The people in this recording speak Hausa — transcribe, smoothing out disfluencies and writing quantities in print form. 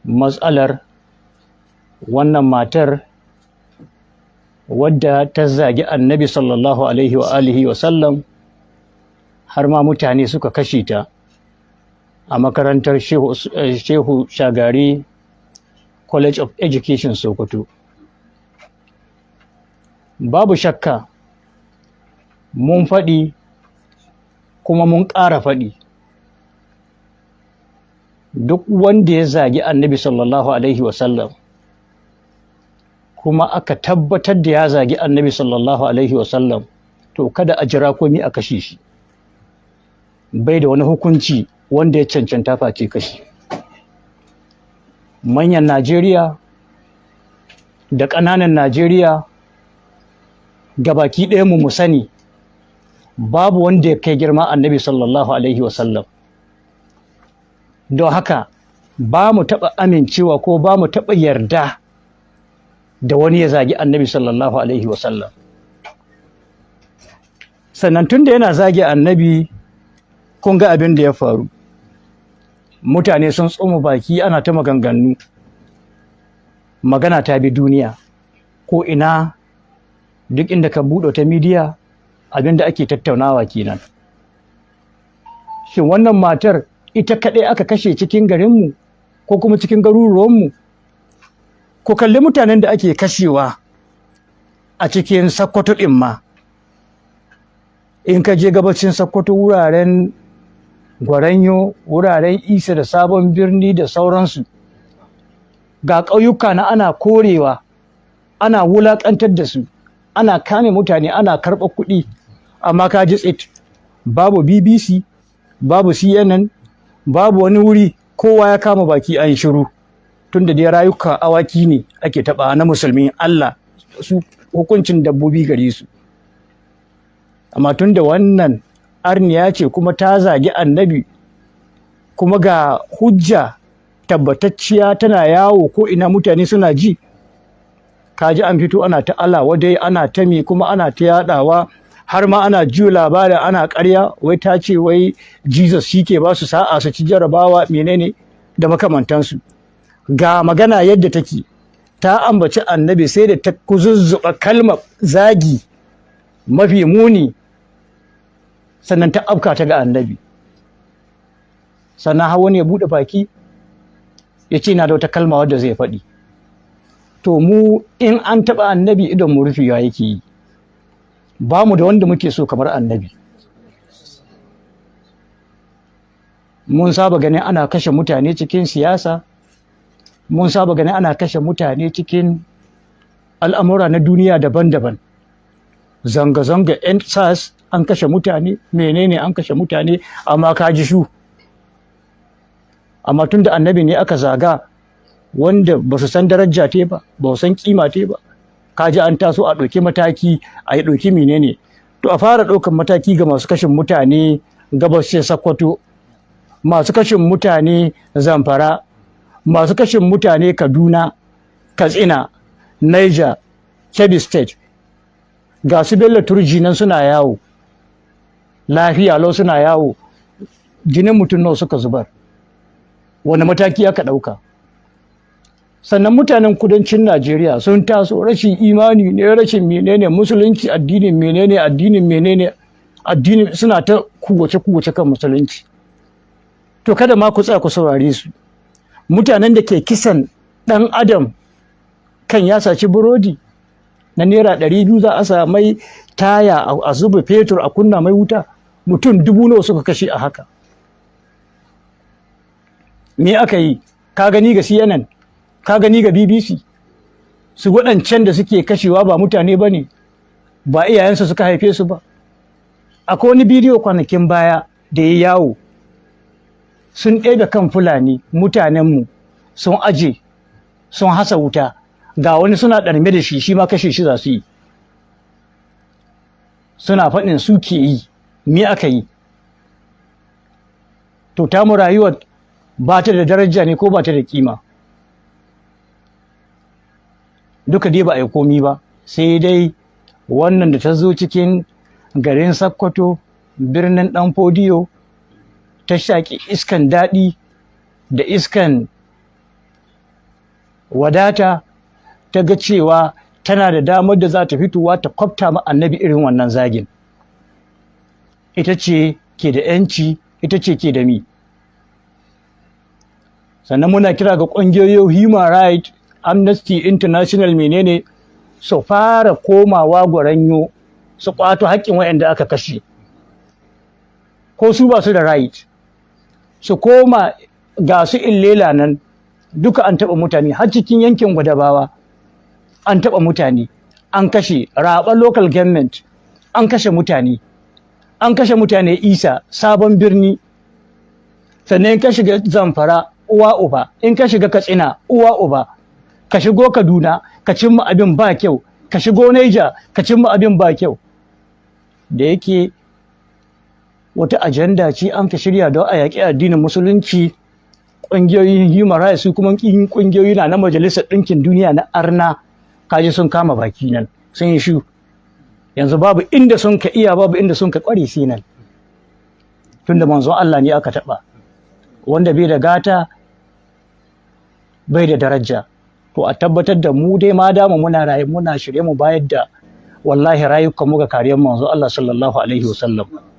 matsalar wannan matar wadda ta zagi annabi sallallahu alaihi wa alihi wa sallam har ma mutane suka kashe ta a makarantar Shehu Shagari College of Education Sokoto. Babu shakka mun faɗi kuma mun ƙara faɗi, duk wanda ya zagi annabi sallallahu alaihi wa sallam kuma aka tabbatar da ya zagi annabi sallallahu alaihi wa sallam, to kada a jira komai a kashe shi, bai da wani hukunci wanda ya cancanta face kashi. Manyan Najeriya da ƙananan Najeriya gabaki ɗaya mu sani babu wanda ya kai girma annabi sallallahu alaihi wasallam. Don haka ba mu taɓa amincewa ko ba mu taɓa yarda da wani ya zagi annabi sallallahu alaihi wasallam. Sannan tun da yana zagi annabi, kun ga abin da ya faru. Mutane sun tsoma baki ana ta maganganu, magana ta bi duniya ko ina, duk inda ka buɗe ta midiya abin da ake tattaunawa kenan. Shin wannan matar ita kaɗai aka kashe cikin garinmu ko kuma cikin garuruwanmu? Ku kalli mutanen da ake kashewa a cikin Sokoto ɗin ma. In ka je gabacin Sokoto, wuraren Gwaranyo, wuraren Isa da Sabon Birni da sauransu, ga ƙauyuka na ana korewa, ana wulaƙantar da su, ana kame mutane, ana karɓar kuɗi, amma ka ji tsit, babu BBC, babu CNN, babu wani wuri, kowa ya kama baki an shiru, tunda dai rayuka awaki ne ake taɓa na musulmi, Allah su hukuncin dabbobi gare su. Amma tunda wannan arniya ce kuma ta zagi annabi, kuma ga hujja tabbatacciya tana yawo ko ina mutane suna ji, kaji an fito ana ta Allah wadai, ana ta mi, kuma ana ta yadawa, har ma ana jiyo labarin ana ƙarya, wai ta ce wai Jesus shi ke ba su sa'a su ci jarabawa menene da makamantansu. Ga magana yadda take, ta ambaci annabi sai da ta kuzuzzuba kalmar zagi mafi muni, sannan ta afka ta ga annabi. Sannan har wani ya buɗe baki ya ce na da wata kalma wadda zai faɗi. To mu in an taɓa annabi idan mu rufewa yake yi, ba mu da wanda muke so kamar annabi. Mun saba ganin ana kashe mutane cikin siyasa, mun saba ganin ana kashe mutane cikin al'amura na duniya daban-daban, zanga-zanga, SARS an kashe mutane, menene an kashe mutane, amma ka ji shu. Amma tun da annabi ne aka zaga, wanda ba su san daraja te ba, ba su san kima te ba, ka ji an taso a ɗauki mataki, a yi ɗauki menene. To a fara ɗaukan mataki ga masu kashin mutane gabashin Sokoto, masu kashin mutane Zamfara, masu kashin mutane Kaduna, Katsina, Niger, Kebbi State. Ga su Bello Turji nan suna yawo, lafiya lau suna yawo, jinin mutum nawa suka zubar, wani mataki aka ɗauka? Sannan mutanen kudancin Najeriya sun taso, rashin imani ne, rashin menene, musulunci addinin menene, addinin menene, addinin, suna ta kuwace kan musulunci. To kada ma ku tsaya ku saurare su. Mutanen da ke kisan ɗan adam kan ya saci burodi na naira 200 za a sa mai taya a zuba fetur a kunna mai wuta, mutum 1000 nawa suka kashe a haka. Me aka yi? Ka gani ga CNN, ka gani ga BBC? Su waɗancan da suke kashewa ba mutane ba ne, ba iyayensu suka haife su ba. Akwai wani bidiyo kwanakin baya da ya yawo, sun ɗebe kan Fulani, mutanenmu sun aje, sun hasa wuta, ga wani suna ɗarme da shi, shi ma kashe shi za su yi. Suna faɗin su ke yi, me aka yi? To tamu rayuwar ba ta da daraja ne ko ba ta da kima? Duka dai ba a yi komi ba, sai dai wannan da ta zo cikin garin Sokoto, birnin ɗan Fodiyo, ta shaƙi iskan daɗi da iskan wadata ta ga cewa tana da damar da za ta fitowa ta kwafta ma annabi irin wannan zagin. Ita ce ke da ‘yanci, ita ce ke da mi. Sannan muna kira ga ƙungiyoyin Human Rights, Amnesty International menene su fara komawa gwaranyo su ƙwato haƙƙin waɗanda aka kashe. Ko su ba su da right, su koma ga su illela nan duka an taɓa mutane har cikin yankin Gwadabawa an taɓa mutane, an kashe Raɓa local government, an kashe mutane, Isa Sabon Birni, sannan in ka shiga Zamfara uwa uba, in ka shiga Katsina uwa uba, ka shigo Kaduna ka cimma abin ba kyau, ka shigo Niger ka cimma abin ba kyau. Da yake wata ajanda ce an ka shirya don a yaƙi addinin musulunci, ƙungiyoyin human rights su kuma ƙungiyoyi na Majalisar Ɗinkin Duniya na arna kaji sun kama baki nan sun yi shu. Yanzu babu inda sun ka iya, babu inda sun ka ƙware sai nan, tunda manzon Allah ne aka taɓa, wanda bai da gata bai da daraja. To a tabbatar da mu dai ma dama muna raye muna shirye mu bayar da wallahi rayukan mu ga kariyar manzon Allah sallallahu alaihi wasallam.